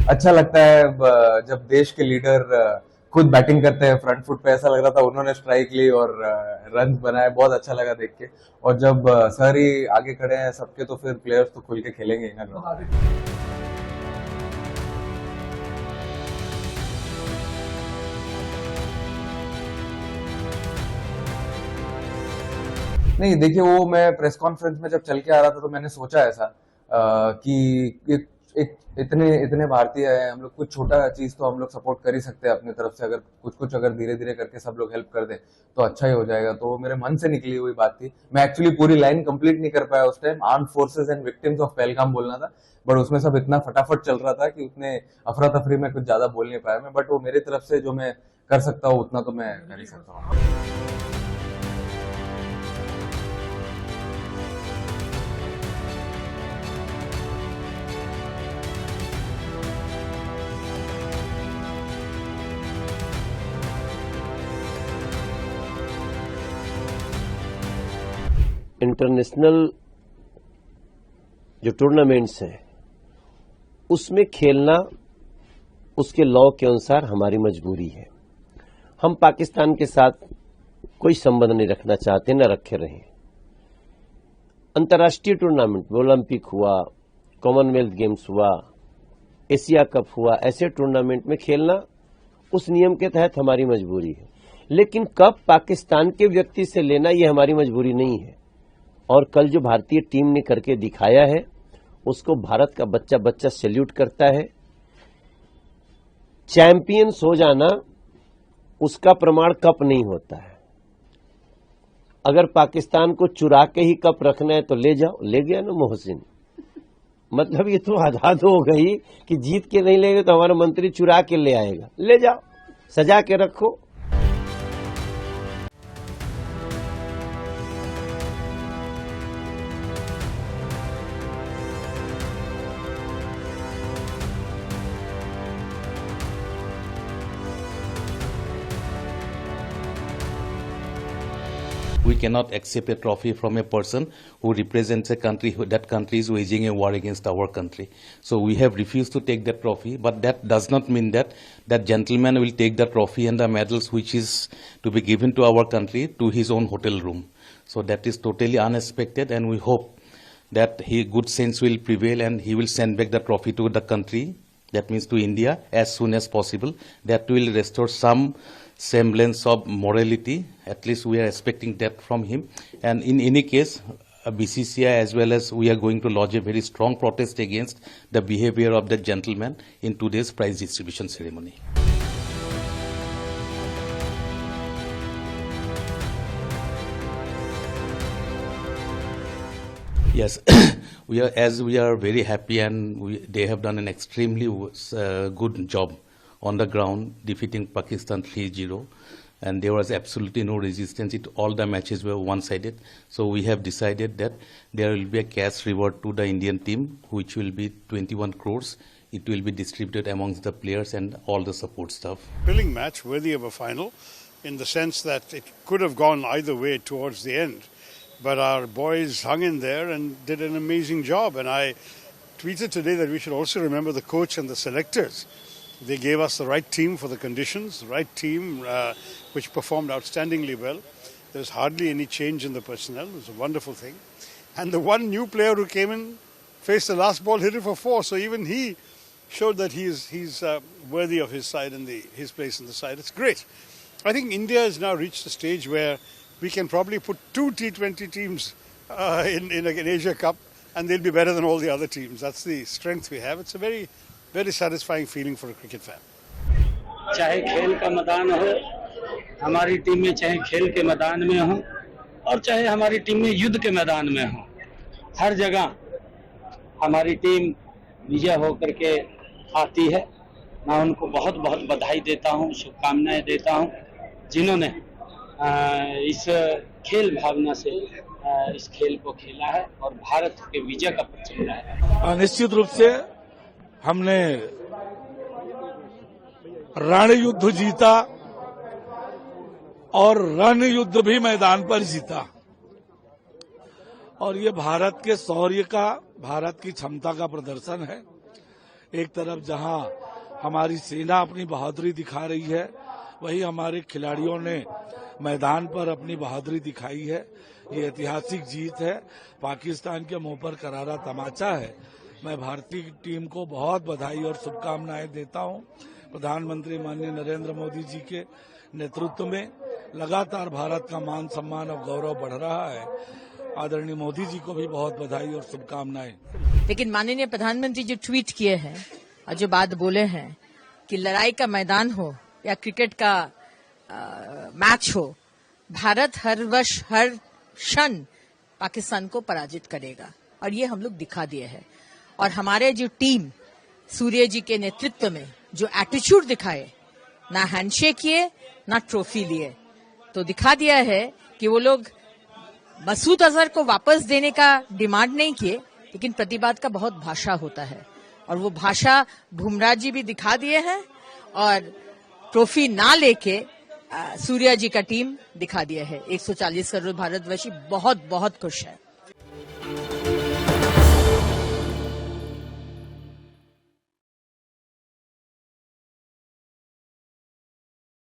अच्छा लगता है जब देश के लीडर खुद बैटिंग करते हैं फ्रंट फुट पे। ऐसा लग रहा था उन्होंने स्ट्राइक ली और रन बनाए, बहुत अच्छा लगा देख के। और जब सर ही आगे खड़े हैं सबके, तो फिर प्लेयर्स तो खुल के खेलेंगे ही ना। नहीं, देखिए, वो मैं प्रेस कॉन्फ्रेंस में जब चल के आ रहा था तो मैंने सोचा ऐसा कि इतने इतने भारतीय हैं हम लोग, कुछ छोटा चीज तो हम लोग सपोर्ट कर ही सकते हैं अपनी तरफ से। अगर कुछ कुछ अगर धीरे धीरे करके सब लोग हेल्प कर दे तो अच्छा ही हो जाएगा। तो वो मेरे मन से निकली हुई बात थी। मैं एक्चुअली पूरी लाइन कंप्लीट नहीं कर पाया उस time. Armed forces and victims of Pahalgam बोलना था, बट उसमें सब इतना फटाफट चल रहा था कि उतने अफरा तफरी में कुछ ज्यादा बोल नहीं पाया मैं। बट वो मेरी तरफ से जो मैं कर सकता हूँ उतना तो मैं कर ही सकता हूँ। इंटरनेशनल जो टूर्नामेंट्स हैं उसमें खेलना उसके लॉ के अनुसार हमारी मजबूरी है। हम पाकिस्तान के साथ कोई संबंध नहीं रखना चाहते, न रखे रहें। अंतर्राष्ट्रीय टूर्नामेंट, ओलंपिक हुआ, कॉमनवेल्थ गेम्स हुआ, एशिया कप हुआ, ऐसे टूर्नामेंट में खेलना उस नियम के तहत हमारी मजबूरी है। लेकिन कप पाकिस्तान के व्यक्ति से लेना ये हमारी मजबूरी नहीं है। और कल जो भारतीय टीम ने करके दिखाया है उसको भारत का बच्चा बच्चा सैल्यूट करता है। चैंपियंस हो जाना उसका प्रमाण कप नहीं होता है। अगर पाकिस्तान को चुरा के ही कप रखना है तो ले जाओ, ले गया ना मोहसिन। मतलब ये तो आजाद हो गई कि जीत के नहीं लेंगे तो हमारा मंत्री चुरा के ले आएगा। ले जाओ, सजा के रखो। We cannot accept a trophy from a person who represents a country, that country is waging a war against our country. So we have refused to take that trophy, but that does not mean that that gentleman will take the trophy and the medals which is to be given to our country to his own hotel room. So that is totally unexpected, and we hope that good sense will prevail and he will send back the trophy to the country, that means to India, as soon as possible. That will restore some semblance of morality. At least we are expecting that from him. And in any case, BCCI as well as we are going to lodge a very strong protest against the behavior of that gentleman in today's prize distribution ceremony. Yes, we are very happy, and they have done an extremely good job on the ground, defeating Pakistan 3-0, and there was absolutely no resistance. All the matches were one-sided. So we have decided that there will be a cash reward to the Indian team, which will be 21 crores. It will be distributed amongst the players and all the support staff. Thrilling match, worthy of a final, in the sense that it could have gone either way towards the end. But our boys hung in there and did an amazing job. And I tweeted today that we should also remember the coach and the selectors. They gave us the right team for the conditions, the right team which performed outstandingly well. There's hardly any change in the personnel. It was a wonderful thing. And the one new player who came in, faced the last ball, hit it for 4. So even he showed that he's worthy of his side and his place in the side. It's great. I think India has now reached a stage where we can probably put 2 T20 teams in an Asia Cup and they'll be better than all the other teams. That's the strength we have. It's a very satisfying feeling for a cricket fan. चाहे खेल का मैदान हो, हमारी team में चाहे खेल के मैदान में हो और चाहे हमारी टीम में युद्ध के मैदान में हो, हर जगह हमारी टीम विजय होकर के आती है। मैं उनको बहुत बहुत बधाई देता हूं, शुभकामनाएं देता हूं, जिन्होंने इस खेल भावना से इस खेल को खेला है और भारत के विजय का परिचय दिया है। निश्चित रूप से हमने रण युद्ध जीता और रण युद्ध भी मैदान पर जीता, और ये भारत के शौर्य का, भारत की क्षमता का प्रदर्शन है। एक तरफ जहां हमारी सेना अपनी बहादुरी दिखा रही है, वही हमारे खिलाड़ियों ने मैदान पर अपनी बहादुरी दिखाई है। ये ऐतिहासिक जीत है, पाकिस्तान के मुंह पर करारा तमाचा है। मैं भारतीय टीम को बहुत बधाई और शुभकामनाएं देता हूं। प्रधानमंत्री माननीय नरेंद्र मोदी जी के नेतृत्व में लगातार भारत का मान सम्मान और गौरव बढ़ रहा है। आदरणीय मोदी जी को भी बहुत बधाई और शुभकामनाएं। लेकिन माननीय प्रधानमंत्री जो ट्वीट किए हैं और जो बात बोले हैं कि लड़ाई का मैदान हो या क्रिकेट का मैच हो, भारत हर वर्ष हर क्षण पाकिस्तान को पराजित करेगा और ये हम लोग दिखा दिए हैं। और हमारे जो टीम सूर्य जी के नेतृत्व में जो एटीट्यूड दिखाए, ना हैंडशेक किए ना ट्रॉफी लिए, तो दिखा दिया है कि वो लोग मसूद अजहर को वापस देने का डिमांड नहीं किए, लेकिन प्रतिवाद का बहुत भाषा होता है और वो भाषा बुमराह जी भी दिखा दिए हैं और ट्रॉफी ना लेके सूर्या जी का टीम दिखा दिया है। 140 करोड़ भारतवासी बहुत बहुत खुश है।